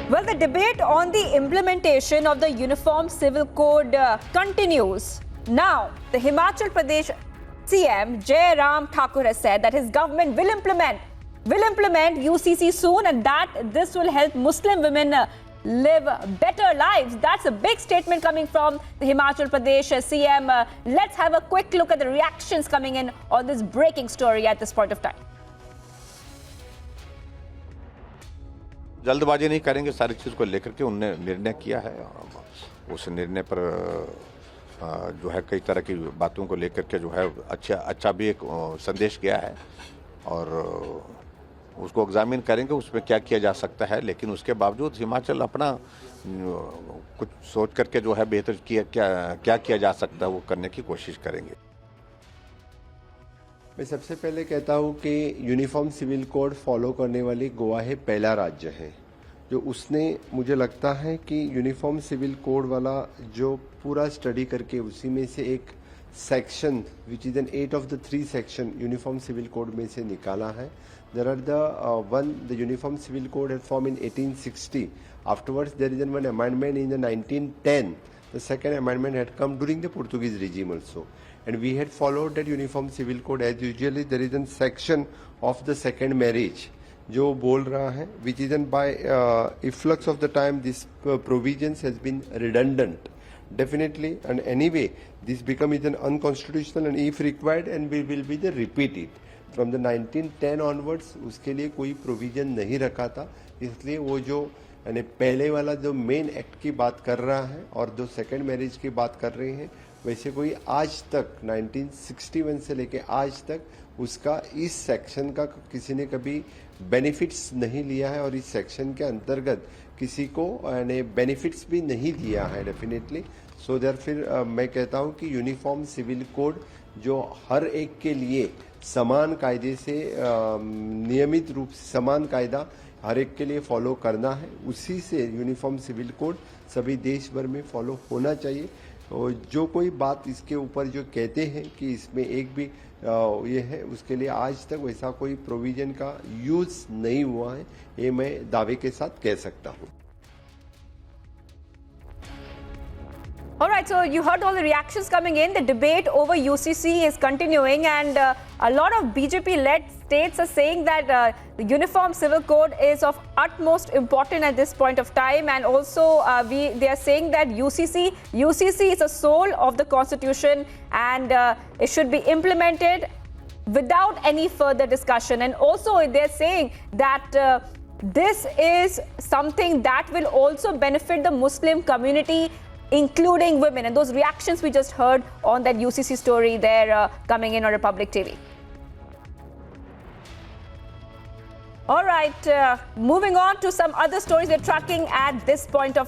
Well, the debate on the implementation of the Uniform Civil Code continues. Now, the Himachal Pradesh CM Jai Ram Thakur has said that his government will implement UCC soon, and that this will help Muslim women live better lives. That's a big statement coming from the Himachal Pradesh CM. Let's have a quick look at the reactions coming in on this breaking story at this point of time. जल्दबाजी नहीं करेंगे, सारी चीज़ को लेकर के उनने निर्णय किया है। उस निर्णय पर जो है कई तरह की बातों को लेकर के जो है अच्छा भी एक संदेश गया है और उसको एग्जामिन करेंगे उसमें क्या किया जा सकता है। लेकिन उसके बावजूद हिमाचल अपना कुछ सोच करके जो है बेहतर क्या किया जा सकता है वो करने की कोशिश करेंगे। मैं सबसे पहले कहता हूं कि यूनिफॉर्म सिविल कोड फॉलो करने वाली गोवा है पहला राज्य है जो उसने, मुझे लगता है कि यूनिफॉर्म सिविल कोड वाला जो पूरा स्टडी करके उसी में से एक section which is an 8 of the 3 section uniform civil code में से निकाला है। There are the uniform civil code had form in 1860। Afterwards there is one amendment in the 1910। The second amendment had come during the Portuguese regime also, and we had followed that uniform civil code as usually. There is a section of the second marriage जो बोल रहा है which is by efflux of the time this provisions has been redundant definitely, and anyway this become is an unconstitutional and if required and we will be the repeat it from the 1910 onwards। उसके लिए कोई provision नहीं रखा था, इसलिए वो जो यानी पहले वाला जो मेन एक्ट की बात कर रहा है और जो सेकंड मैरिज की बात कर रहे हैं वैसे कोई आज तक 1961 से लेके आज तक उसका इस सेक्शन का किसी ने कभी बेनिफिट्स नहीं लिया है और इस सेक्शन के अंतर्गत किसी को यानी बेनिफिट्स भी नहीं दिया है डेफिनेटली। सो देयर फिर मैं कहता हूं कि यूनिफॉर्म सिविल कोड जो हर एक के लिए समान कायदे से नियमित रूप से समान कायदा हर एक के लिए फॉलो करना है, उसी से यूनिफॉर्म सिविल कोड सभी देश भर में फॉलो होना चाहिए। और जो कोई बात इसके ऊपर जो कहते हैं कि इसमें एक भी ये है उसके लिए आज तक वैसा कोई प्रोविजन का यूज नहीं हुआ है, ये मैं दावे के साथ कह सकता हूँ। All right, so you heard all the reactions coming in. The debate over UCC is continuing, and a lot of BJP-led states are saying that the Uniform Civil Code is of utmost importance at this point of time, and also they are saying that UCC is a soul of the Constitution, and it should be implemented without any further discussion. And also they are saying that this is something that will also benefit the Muslim community, including women. And those reactions we just heard on that UCC story there coming in on Republic TV. All right, moving on to some other stories we're tracking at this point of